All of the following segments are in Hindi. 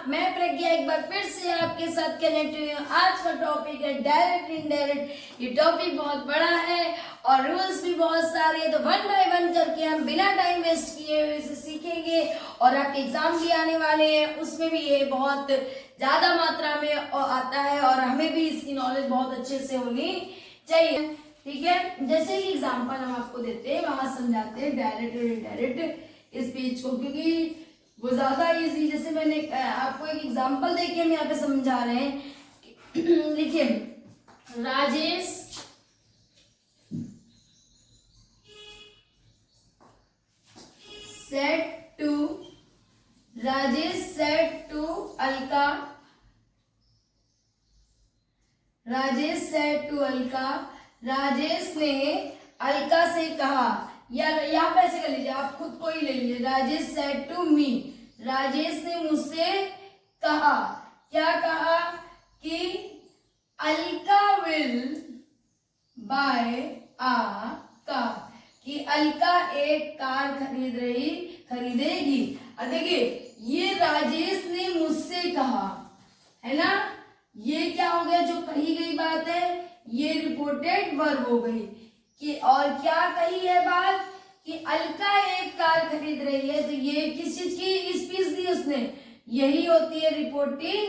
मैं प्रज्ञा एक बार फिर से आपके साथ कनेक्ट हुई हूँ। आज का टॉपिक है डायरेक्ट इनडायरेक्ट। ये टॉपिक बहुत बड़ा है और रूल्स भी बहुत सारे हैं, तो वन बाय वन करके हम बिना टाइम वेस्ट किए हुए इसे सीखेंगे। और आपके एग्जाम भी आने वाले हैं, उसमें भी ये बहुत ज्यादा मात्रा में आता है और हमें भी इसकी नॉलेज बहुत अच्छे से होनी चाहिए। ठीक है, जैसे कि एग्जाम्पल हम आपको देते हैं, वहां समझाते हैं डायरेक्ट और इनडायरेक्ट स्पीच को, क्योंकि वो ज्यादा इजी। जैसे मैंने आपको एक एग्जांपल देके हम यहाँ पे समझा रहे हैं। लिखिए, राजेश सेड टू अलका, राजेश ने अलका से कहा, या यहाँ पे ऐसे कर लीजिए, आप खुद को ही ले लीजिए। राजेश सेड टू मी, राजेश ने मुझसे कहा, क्या कहा कि Alka will buy uh car, कि अलका एक कार खरीदेगी। अब देखिए, ये राजेश ने मुझसे कहा है ना, ये क्या हो गया, जो कही गई बात है ये रिपोर्टेड वर्ब हो गई कि, और क्या कही है बात कि अलका एक कार खरीद रही है, तो ये किस चीज की स्पीच दी उसने, यही होती है रिपोर्टिंग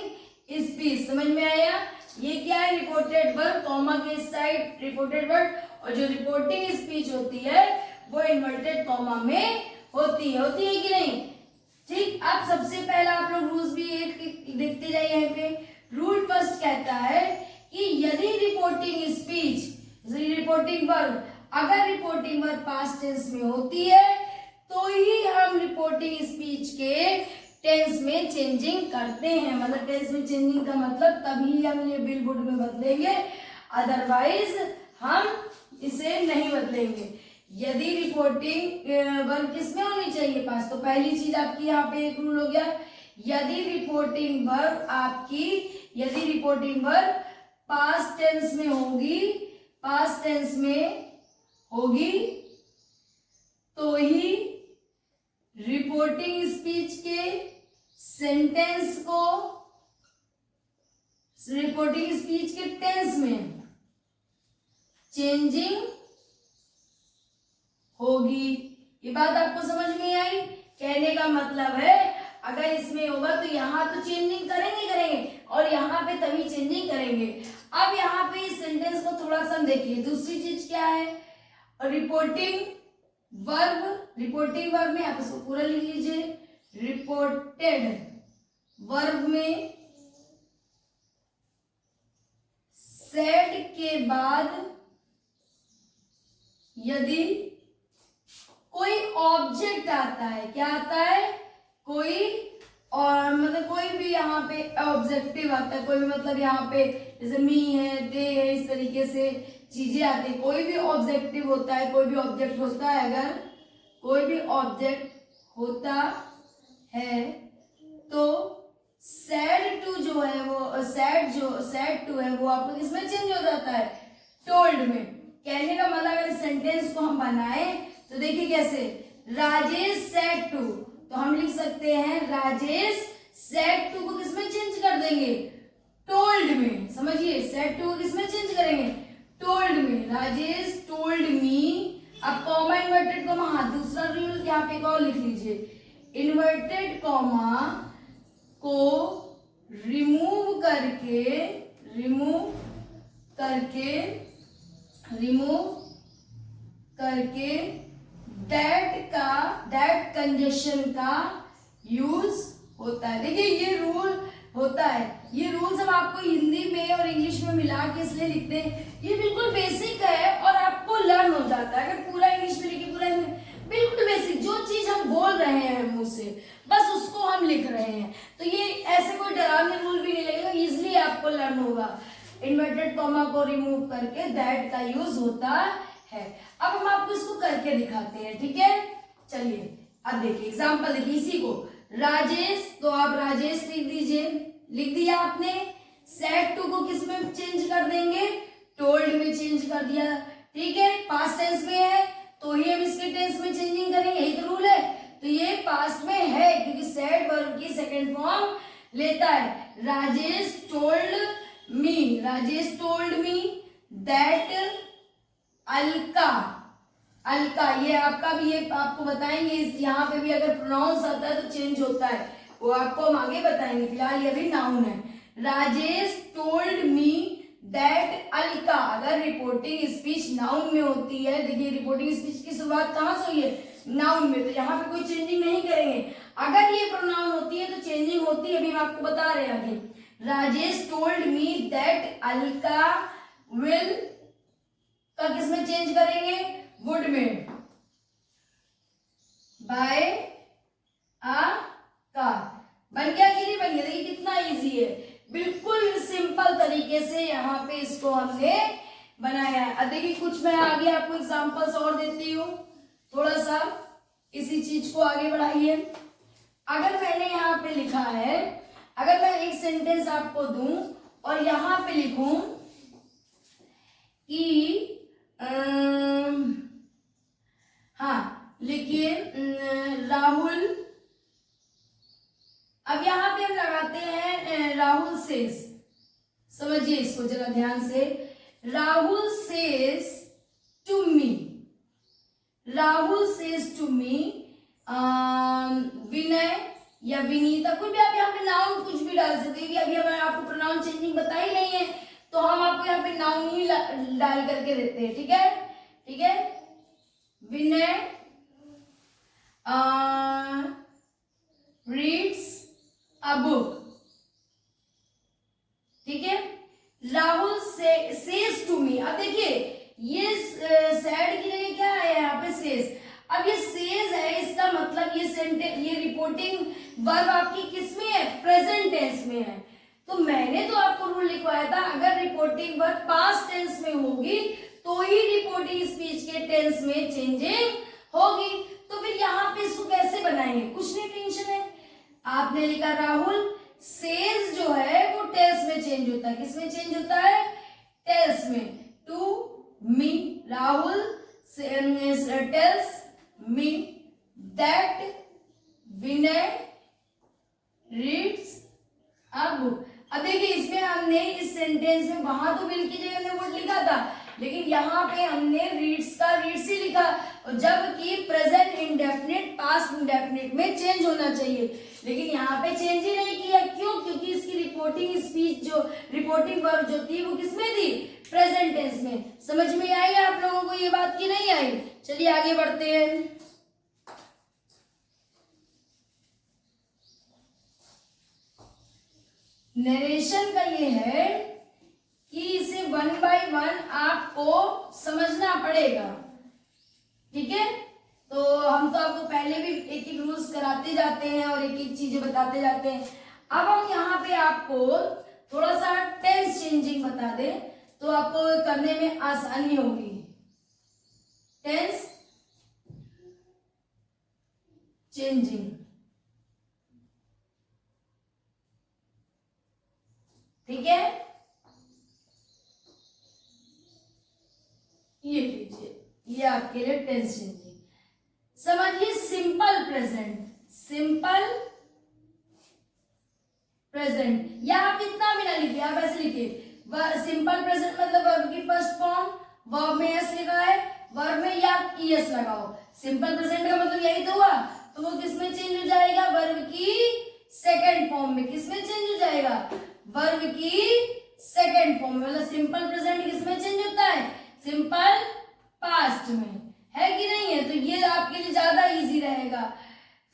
स्पीच। समझ में आया? ये क्या है, रिपोर्टेड वर्ब, कॉमा के साइड रिपोर्टेड वर्ब, और जो रिपोर्टिंग स्पीच होती है वो इन्वर्टेड कॉमा में होती है कि नहीं? ठीक। अब सबसे पहला आप लोग रूल्स भी एक देखते जाइए। यहाँ पे रूल फर्स्ट कहता है कि यदि रिपोर्टिंग वर्ब, अगर रिपोर्टिंग वर्ब पास्ट टेंस में होती है तो ही हम रिपोर्टिंग स्पीच के टेंस में चेंजिंग करते हैं। मतलब टेंस में चेंजिंग का मतलब तभी हम ये विल वुड में बदलेंगे, अदरवाइज हम इसे नहीं बदलेंगे। यदि रिपोर्टिंग वर्ब किसमें होनी चाहिए, पास, तो पहली चीज आपकी यहाँ पे एक रूल हो गया, यदि रिपोर्टिंग वर्ब पास्ट टेंस में होगी तो ही रिपोर्टिंग स्पीच के सेंटेंस को रिपोर्टिंग स्पीच के टेंस में चेंजिंग होगी। ये बात आपको समझ में आई? कहने का मतलब है अगर इसमें होगा तो यहाँ तो चेंजिंग करेंगे और यहाँ पे तभी चेंजिंग करेंगे। अब यहाँ पे इस सेंटेंस को थोड़ा सा देखिए। दूसरी चीज क्या है, रिपोर्टिंग वर्ब में आप इसको पूरा लिख लीजिए। रिपोर्टेड वर्ब में सेड के बाद यदि कोई ऑब्जेक्ट आता है, क्या आता है, कोई, और मतलब कोई भी यहाँ पे ऑब्जेक्टिव आता है, कोई भी, मतलब यहाँ पे जैसे मी है, दे है, इस तरीके से चीजें आती है। कोई भी ऑब्जेक्टिव होता है, कोई भी ऑब्जेक्ट होता है, अगर कोई भी ऑब्जेक्ट होता है तो सेड टू जो है वो सेड टू है वो आपको किसमें चेंज हो जाता है, टोल्ड में। कहने का मतलब अगर सेंटेंस को हम बनाए तो देखिए कैसे, राजेश सेड टू, तो हम लिख सकते हैं राजेश सेड टू को किसमें चेंज कर देंगे, टोल्ड में। समझिए, सेड टू को किसमें चेंज करेंगे, टोल्ड में। Rajesh told me. अब कॉमा इन्वर्टेड कॉमा, हाँ दूसरा रूल यहाँ पे और लिख लीजिए, इन्वर्टेड कॉमा को रिमूव करके दैट कंजक्शन का यूज होता है। देखिए ये रूल होता है, ये रूल्स हम आपको हिंदी में और इंग्लिश में मिला के इसलिए लिखते हैं। ये बिल्कुल बेसिक है और आपको लर्न हो जाता है। अगर पूरा इंग्लिश में लिखिए, पूरा बिल्कुल बेसिक, जो चीज हम बोल रहे हैं मुंह से बस उसको हम लिख रहे हैं, तो ये ऐसे कोई डरावने रूल भी नहीं लगेगा, इजिली आपको लर्न होगा। इन्वर्टेड कॉमा को रिमूव करके दैट का यूज होता है। अब हम आपको इसको करके दिखाते हैं, ठीक है? चलिए अब देखिए एग्जांपल, देखिए इसी को, राजेश, तो आप राजेश लिख दीजिए, लिख दिया आपने। सेड टू को किस में चेंज कर देंगे, टोल्ड में चेंज कर दिया, ठीक है? पास्ट टेंस में है तो ही हम इसके टेंस में चेंजिंग करेंगे, यही तो रूल है। तो ये पास्ट में है क्योंकि सेड वर्ब की सेकंड फॉर्म लेता है। Rajesh told me that Alka, ये आपका भी, ये आपको बताएंगे, इस यहाँ पे भी अगर प्रोनाउंस आता है तो चेंज होता है, वो आपको हम आगे बताएंगे। फिलहाल ये भी नाउन है। Rajesh told me that Alka, अगर रिपोर्टिंग स्पीच नाउन में होती है, देखिए रिपोर्टिंग स्पीच की शुरुआत कहाँ से हुई है, नाउन में, तो यहाँ पे कोई चेंजिंग नहीं करेंगे। अगर ये प्रोनाउन होती है तो चेंजिंग होती है, अभी हम आपको बता रहे हैं आगे। Rajesh told me that Alka will का किसमें चेंज करेंगे, वुड में, बाय अ कार। बन गया कि नहीं बन गया, देखिए कितना इजी है, बिल्कुल सिंपल तरीके से यहाँ पे इसको हमने बनाया है। अब देखिए कुछ मैं आगे आपको एग्जांपल्स और देती हूँ, थोड़ा सा इसी चीज को आगे बढ़ाइए। अगर मैंने यहाँ पे लिखा है, अगर मैं एक सेंटेंस आपको दूं और यहाँ पे लिखूं कि हाँ लिखिए राहुल, अब यहाँ पे हम लगाते हैं राहुल सेज, समझिए इसको जरा ध्यान से। राहुल सेज टू मी, विनय या विनीता, कोई भी आप यहाँ पे नाउन कुछ भी डाल सकते हैं। अभी हमें आपको प्रोनाउन चेंजिंग बताई नहीं है तो हम आपको यहाँ पे नाउन ही डाल करके देते हैं, ठीक है। विनय रीड्स अ बुक, ठीक है। राहुल सेज टू मी, अब देखिए ये सैड की जगह क्या है यहाँ पे सेज। अब ये सेज है, इसका मतलब ये सेंटेंस, ये रिपोर्टिंग वर्ब आपकी किस में है, प्रेजेंट टेंस में है। तो मैंने तो आपको रूल लिखवाया था, अगर रिपोर्टिंग वर्ब पास्ट टेंस में होगी तो ही रिपोर्टिंग स्पीच के टेंस में चेंजिंग होगी। तो फिर यहाँ पे इसको कैसे बनाएंगे, कुछ नहीं टेंशन है। आपने लिखा राहुल सेज जो है वो टेल्स में चेंज होता है, किसमें चेंज होता है, टेल्स में। To me, Rahul tells me that Vinay reads a book. अब देखिए इसमें हमने इस सेंटेंस में, वहां तो विल की जगह हमने वर्ड लिखा था, लेकिन यहाँ पे हमने रीड्स का रीड्स ही लिखा, और जबकि प्रेजेंट इंडेफिनिट पास्ट इंडेफिनिट में चेंज होना चाहिए, लेकिन यहाँ पे चेंज ही नहीं किया। क्यों? क्योंकि इसकी रिपोर्टिंग स्पीच जो रिपोर्टिंग वर्ब जो थी वो किसमें थी, प्रेजेंट टेंस में। समझ में आई आप लोगों को ये बात की नहीं आई? चलिए आगे बढ़ते हैं। नरेशन का ये है कि इसे 1 बाय 1 आपको समझना पड़ेगा, ठीक है। तो हम तो आपको पहले भी एक एक रूल्स कराते जाते हैं और एक एक चीजें बताते जाते हैं। अब हम यहाँ पे आपको थोड़ा सा टेंस चेंजिंग बता दें तो आपको करने में आसानी होगी। टेंस चेंजिंग, ठीक है। ये लीजिए, ये आपके लिए टेंस चेंजिंग। समझिए सिंपल प्रेजेंट, या आप इतना भी ना लिखिए, आप ऐसे लिखिए सिंपल प्रेजेंट मतलब वर्ब की फर्स्ट फॉर्म, वर्ब में एस लिखा है, वर्ब में या ईएस लगाओ। सिंपल प्रेजेंट का मतलब यही तो हुआ, तो वो किसमें चेंज हो जाएगा, वर्ब की सेकंड फॉर्म में। किसमें चेंज हो जाएगा, वर्ब की सेकंड फॉर्म में। मतलब सिंपल प्रेजेंट किसमें चेंज होता है, सिंपल पास्ट में, है कि नहीं है? तो ये आपके लिए ज्यादा इजी रहेगा।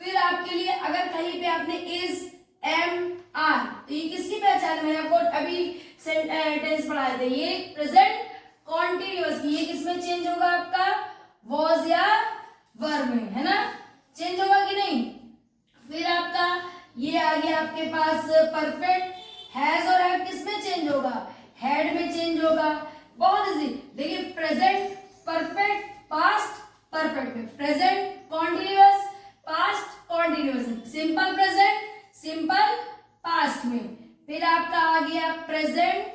फिर आपके लिए अगर कहीं पे आपने इज, एम, आर, तो ये किसकी पहचान है? आपको अभी टेंस पढ़ाए थे, ये प्रेजेंट कॉन्टिन्यूअस, ये किसमें चेंज होगा आपका, वॉज या वर में, है ना? चेंज होगा कि नहीं? फिर आपका ये आ गया आपके पास परफेक्ट, हैज और हैव किसमें चेंज होगा, हैड में चेंज होगा। बहुत इजी, देखिए प्रेजेंट परफेक्ट, पास्ट परफेक्ट में, present continuous, past continuous, simple present, simple past में। फिर आपका आ गया present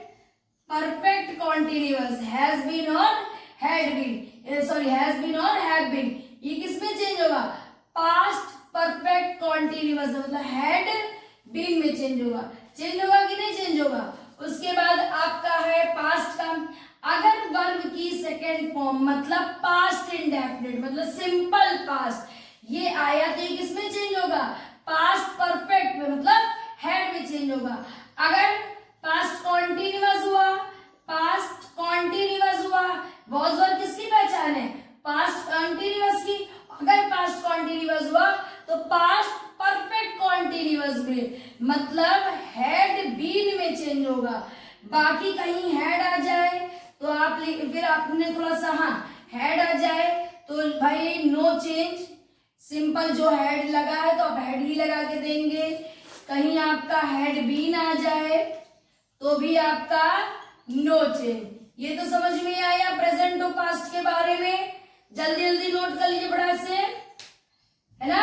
perfect continuous, has been और had been, sorry has been और हैव बीन, ये किसमें चेंज होगा, पास्ट परफेक्ट कॉन्टिन्यूअस, मतलब हैड बीन में चेंज होगा कि नहीं चेंज होगा। उसके बाद आपका है पास्ट का, अगर वर्ब की सेकेंड फॉर्म मतलब पास्ट इंडेफिनिट मतलब सिंपल पास्ट ये आया तो ये किसमें चेंज होगा, पास्ट परफेक्ट में मतलब हैड में चेंज होगा। अगर पास्ट कॉन्टिन्यूअस हुआ, वॉज वर्ब किसकी पहचान है, पास्ट कॉन्टिन्यूअस की। अगर पास्ट कॉन्टिन्यूअस हुआ तो पास्ट परफेक्ट कॉन्टिन्यूअस में मतलब हैड बीन में चेंज होगा। बाकी कहीं हैड आ जाए तो आप फिर आपने थोड़ा सा हैड आ जाए तो भाई नो चेंज, सिंपल जो हैड लगा है तो आप हैड ही लगा के देंगे। कहीं आपका हैड बीन आ जाए तो भी आपका नो चेंज। ये तो समझ में आया प्रेजेंट और पास्ट के बारे में। जल्दी जल्दी नोट कर लीजिए फटाक से, है ना।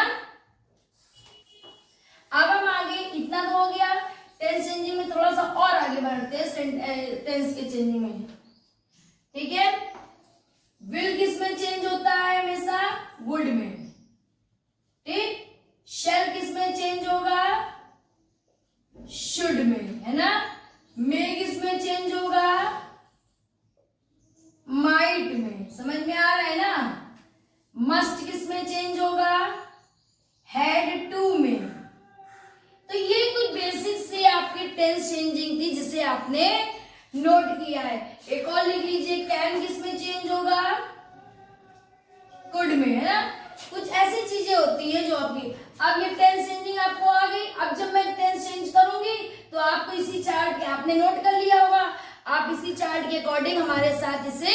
अब हम आगे, इतना तो हो गया टेंस चेंजिंग में, थोड़ा सा और आगे बढ़ते हैं टेंस के चेंजिंग में, ठीक है। विल किस में चेंज होता है हमेशा, वुड में, ठीक। शैल किस में चेंज होगा, शुड में, है ना। मे किस में चेंज होगा, माइट में, समझ में आ रहा है ना। मस्ट किस में चेंज होगा, हैड टू में। तो ये कुछ बेसिक से आपकी टेंस चेंजिंग थी जिसे आपने नोट किया है। एक और लिख लीजिए, कैन किस में चेंज होगा, कुड में, है ना। कुछ ऐसी चीजें होती है जो आपकी, अब ये टेंस चेंजिंग आपको आ गई। अब जब मैं टेंस चेंज करूंगी तो आपको इसी चार्ट के, आपने नोट कर लिया होगा, आप इसी चार्ट के अकॉर्डिंग हमारे साथ इसे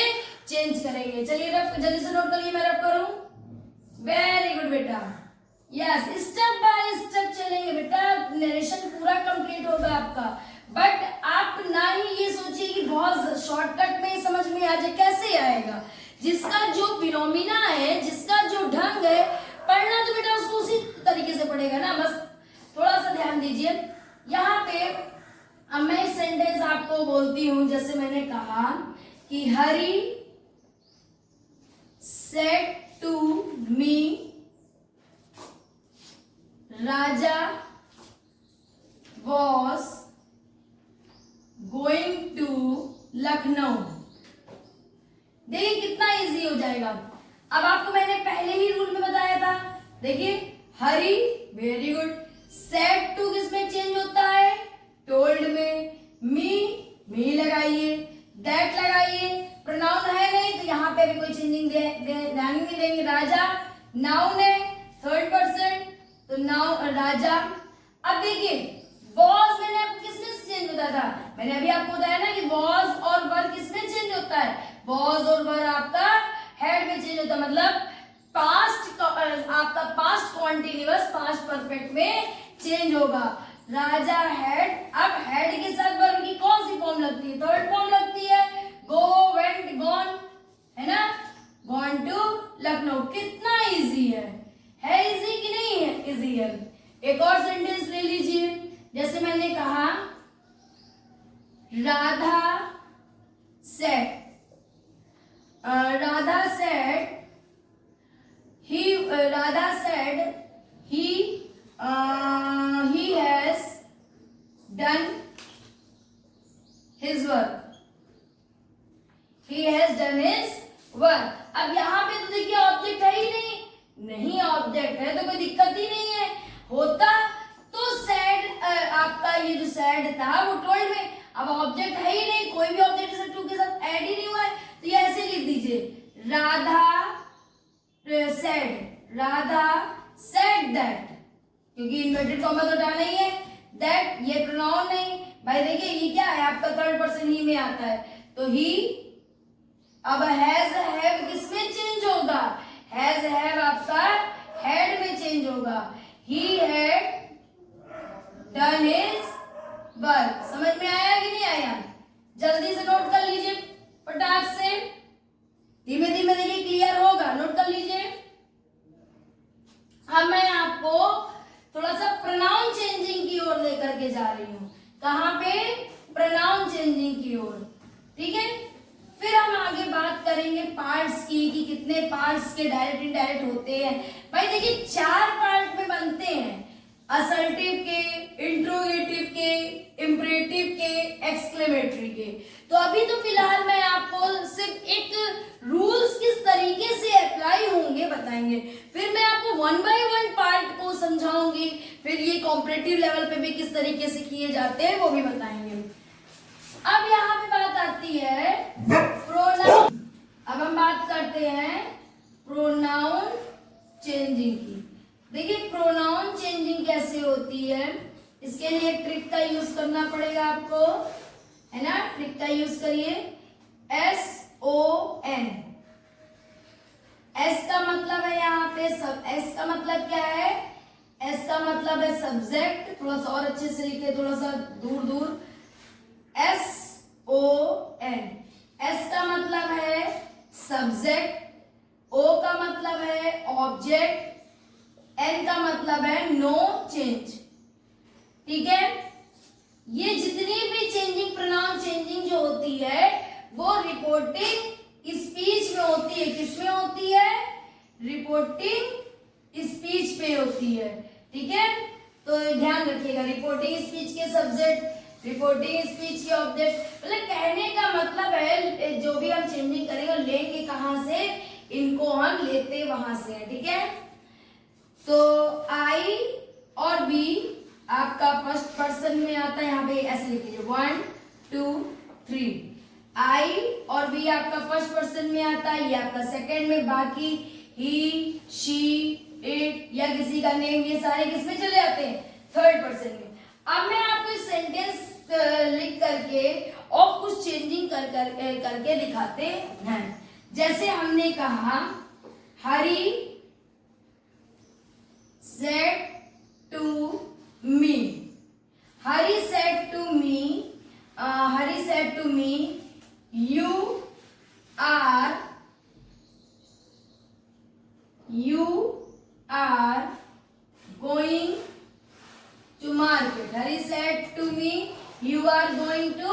चेंज करेंगे। चलिए रफ जल्दी से नोट कर लीजिए, मैं रफ करूं। वेरी गुड बेटा, यस, स्टेप बाय स्टेप चलेंगे बेटा, नरेशन पूरा कंप्लीट होगा आपका। बट आप ना ही ये सोचिए कि बहुत शॉर्टकट में समझ में आ जाए, कैसे आएगा। जिसका जो फिनोमिना है, जिसका जो ढंग है पढ़ना, तो बेटा उसको उसी तरीके से पढ़ेगा ना। बस थोड़ा सा ध्यान दीजिए यहाँ पे। अब मैं सेंटेंस आपको बोलती हूं, जैसे मैंने कहा कि Hari said to me Raja was going to Lucknow. देखिए कितना इजी हो जाएगा। अब आपको मैंने पहले ही रूल में बताया था, देखिए हरी, वेरी गुड। सेड टू किस में चेंज होता है, टोल्ड में। मी लगाइए, दैट लगाइए, प्रोनाउन है नहीं तो यहाँ पे भी कोई चेंजिंग ध्यान नहीं देंगे। राजा नाउन है, थर्ड पर्सन, तो नाउ राजा। अब देखिए वॉज मैंने आपको किसमें चेंज होता था, मैंने अभी आपको बताया ना कि वॉज और वर किसमें चेंज होता है, वॉज और वर आपका हैड में चेंज होता है। मतलब पास्ट आपका पास्ट कॉन्टिन्यूअस पास्ट परफेक्ट में चेंज होगा। राजा हैड, अब हैड के साथ वर्ब की कौन सी फॉर्म लगती है, थर्ड फॉर्म लगती है, गो, वेंट, गॉन, है ना। Gone to Lucknow. कितना इजी है इजी कि नहीं है, इजी है। एक और सेंटेंस ले लीजिए, जैसे मैंने कहा Radha said he has done his work। अब यहाँ पे तो देखिए ऑब्जेक्ट है ही नहीं ऑब्जेक्ट है तो कोई दिक्कत ही नहीं है। होता तो सैड, आपका ये जो सैड था वो टोल्ड में, अब ऑब्जेक्ट है ही नहीं, कोई भी ऑब्जेक्ट से टू के साथ ऐड ही नहीं हुआ है, तो ये ऐसे लिख दीजिए, राधा सेड दैट, क्योंकि इन्वर्टेड कॉमा तो डालना ही है। दैट ये प्रोनाउन नहीं भाई, देखिए ये क्या है आपका थर्ड पर्सन ही में आता है, तो ही। अब हैज हैव किसमें चेंज होगा, हैज हैव आपका हैड में चेंज होगा। He had done his work. समझ में आया कि नहीं आया, जल्दी से नोट कर लीजिए फटाक से, धीमे धीमे देखिए क्लियर होगा, नोट कर लीजिए। अब मैं आपको थोड़ा सा प्रोनाउन चेंजिंग की ओर लेकर के जा रही हूँ। कहाँ पे, प्रोनाउन चेंजिंग की ओर, ठीक है। फिर हम आगे बात करेंगे पार्ट्स की, कि कितने पार्ट्स के डायरेक्ट इनडायरेक्ट होते हैं। भाई देखिए 4 पार्ट में बनते हैं, असर्टिव के, इंट्रो इंट्रोगेटिव के, इंपरेटिव के, एक्सक्लेमेटरी के। तो अभी तो फिलहाल मैं आपको सिर्फ एक रूल्स किस तरीके से अप्लाई होंगे बताएंगे, फिर मैं आपको वन बाय वन पार्ट को समझाऊंगी, फिर ये कॉम्परेटिव लेवल पे भी किस तरीके से किए जाते हैं वो भी बताएंगे। अब यहाँ पे बात आती है प्रोनाउन। अब हम बात करते हैं प्रोनाउन चेंजिंग की। देखिए प्रोनाउन चेंजिंग कैसे होती है, इसके लिए ट्रिक का यूज करना पड़ेगा आपको, है ना। ट्रिक का यूज करिए, SON। एस का मतलब है यहाँ पे सब, एस का मतलब क्या है, एस का मतलब है सब्जेक्ट, थोड़ा सा और अच्छे से लिखे, थोड़ा सा दूर दूर, SON। एस का मतलब है सब्जेक्ट, O का मतलब है ऑब्जेक्ट, N का मतलब है नो चेंज। ठीक है, ये जितनी भी चेंजिंग, प्रोनाउन चेंजिंग जो होती है वो रिपोर्टिंग स्पीच में होती है। किसमें होती है, रिपोर्टिंग स्पीच पे होती है। ठीक है, तो ध्यान रखिएगा, रिपोर्टिंग स्पीच के सब्जेक्ट, रिपोर्टिंग स्पीच के ऑब्जेक्ट। मतलब कहने का मतलब है जो भी हम चेंजिंग करेंगे लेंगे कहां से, इनको हम लेते वहां से है। ठीक है, तो आई और बी आपका फर्स्ट पर्सन में आता है, यहाँ पे ऐसे लिख लीजिए 1 2 3। आई और बी आपका फर्स्ट पर्सन में आता है, ये आपका सेकंड में, बाकी ही, शी, इट या किसी का नेम, ये सारे किसमें चले जाते हैं, थर्ड पर्सन में। अब मैं आपको इस सेंटेंस लिख करके और कुछ चेंजिंग करके दिखाते हैं। जैसे हमने कहा हरी said to me, Hari said to me, Hari said to me, you are going to market। Hari said to me, you are going to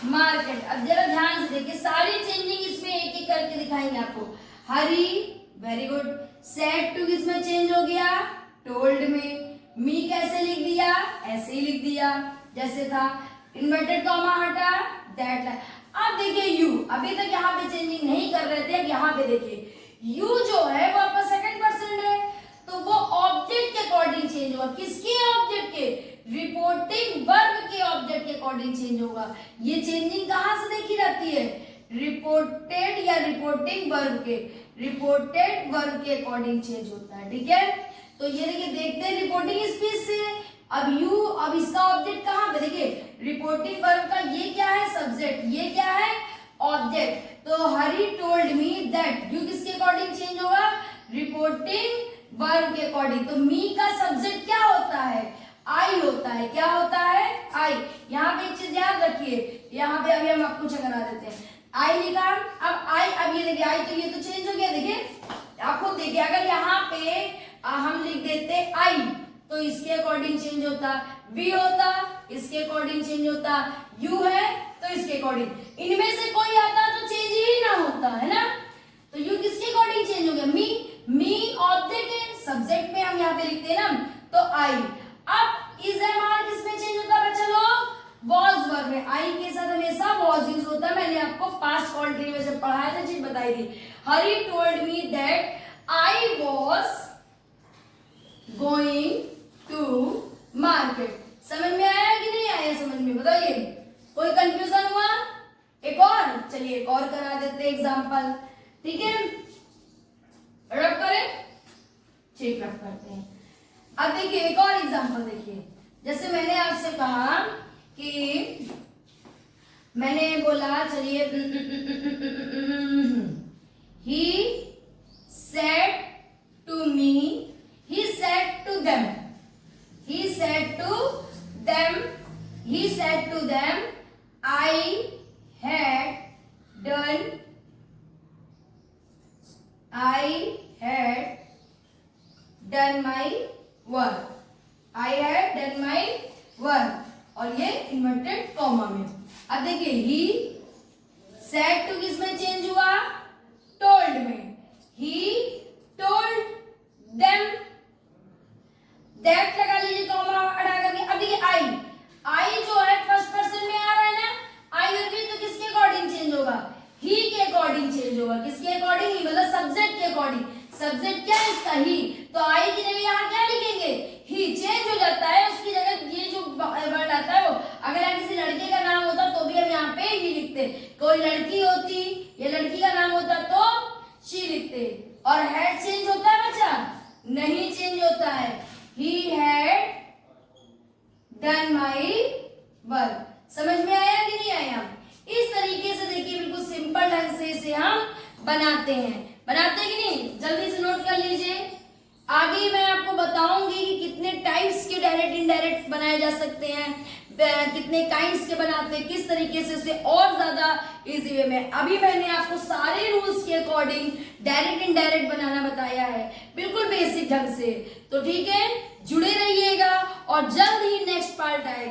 market। अब जरा ध्यान से देखिए, सारी चेंजिंग इसमें एक एक करके दिखाएंगे आपको। हरी, वेरी गुड। सेड टू किसमें चेंज हो गया, टोल्ड में। मी कैसे लिख दिया, ऐसे ही लिख दिया जैसे था। इन्वर्टेड कॉमा हटा, दैट। अब देखिए यू, अभी तक यहाँ पे चेंजिंग नहीं कर रहे थे, अब यहाँ पे देखिए यू जो है वो आपका सेकंड पर्सन है, तो वो ऑब्जेक्ट के अकॉर्डिंग चेंज होगा। किसके ऑब्जेक्ट के, रिपोर्टिंग वर्ब के ऑब्जेक्ट के अकॉर्डिंग चेंज होगा। ये चेंजिंग कहां से देखी जाती है, रिपोर्टेड या रिपोर्टिंग वर्ब के, रिपोर्टेड वर्ब के अकॉर्डिंग चेंज होता है। ठीक है, तो ये देखिए, देखते हैं रिपोर्टिंग स्पीच से। अब यू, अब इसका ऑब्जेक्ट कहां पे, देखिए रिपोर्टिंग वर्ब का ये क्या है, सब्जेक्ट, ये क्या है, ऑब्जेक्ट। तो हरी टोल्ड मी दैट, यू किसके अकॉर्डिंग चेंज होगा, रिपोर्टिंग वर्ब के अकॉर्डिंग। तो मी का सब्जेक्ट क्या होता है, आई होता है। क्या होता है, आई। यहाँ पे एक चीज याद रखिए, यहाँ पे अभी हम आपको करा देते हैं। आई लिखा, अब आई, अब ये देखिए आई, तो ये तो चेंज हो गया। देखिए आप खुद देखिए, अगर यहाँ पे हम लिख देते आई तो इसके अकॉर्डिंग चेंज होता, वी होता इसके अकॉर्डिंग चेंज होता, यू है तो इसके अकॉर्डिंग, इनमें से कोई आता तो चेंज ही ना होता, है ना। तो यू किसके अकॉर्डिंग चेंज हो गया, मी। मी ऑब्जेक्ट है, सब्जेक्ट में हम यहाँ पे लिखते हैं ना, तो आई। अब इज एम आर किसमें चेंज होता है बच्चा लोग, वॉज वर्ब में। आई के साथ हमेशा वॉज यूज होता है, मैंने आपको पास्ट कंटिन्यू में जब पढ़ाया था चीज बताई थी। Hari told me that I was going to market. समझ में आया कि नहीं आया, समझ में बताइए, कोई कंफ्यूजन हुआ, एक और, चलिए एक और करा देते एग्जांपल। ठीक है, रब करें, ठीक रब करते हैं। अब देखिए एक और एग्जांपल देखिए, जैसे मैंने आपसे कहा कि मैंने बोला, चलिए he said to me, he said to them, he said to them, he said to them, I had done my work, I had done my work, और ये इन्वर्टेड कॉमा में। अब देखिए ही सेड टू किस में चेंज हुआ, टोल्ड में। ही टोल्ड देम, दैट लगा लीजिए कॉमा हटा करके। अब देखिए आई, होगा, किसके अकॉर्डिंग ही, मतलब सब्जेक्ट के अकॉर्डिंग। सब्जेक्ट क्या है इसका, ही, तो आई की जगह यहाँ क्या लिखेंगे, ही। चेंज हो जाता है, उसकी जगह ये जो वर्ड आता है वो, अगर यहाँ किसी लड़के का नाम होता तो भी हम यहाँ पे ही लिखते, कोई लड़की होती या लड़की का नाम होता तो शी लिखते। और हैड चेंज होता है बच्चा, नहीं चेंज होता है। He had done my work. समझ में आया कि नहीं आया? इस तरीके से देखिए बिल्कुल सिंपल ढंग से इसे हम बनाते हैं कि नहीं, जल्दी से नोट कर लीजिए। आगे मैं आपको बताऊंगी कि कितने टाइप्स के डायरेक्ट इनडायरेक्ट बनाए जा सकते हैं, कितने काइंड्स के बनाते हैं, किस तरीके से उसे और ज्यादा इजी वे में। अभी मैंने आपको सारे रूल्स के अकॉर्डिंग डायरेक्ट इनडायरेक्ट बनाना बताया है, बिल्कुल बेसिक ढंग से। तो ठीक है, जुड़े रहिएगा और जल्द ही नेक्स्ट पार्ट आएगा।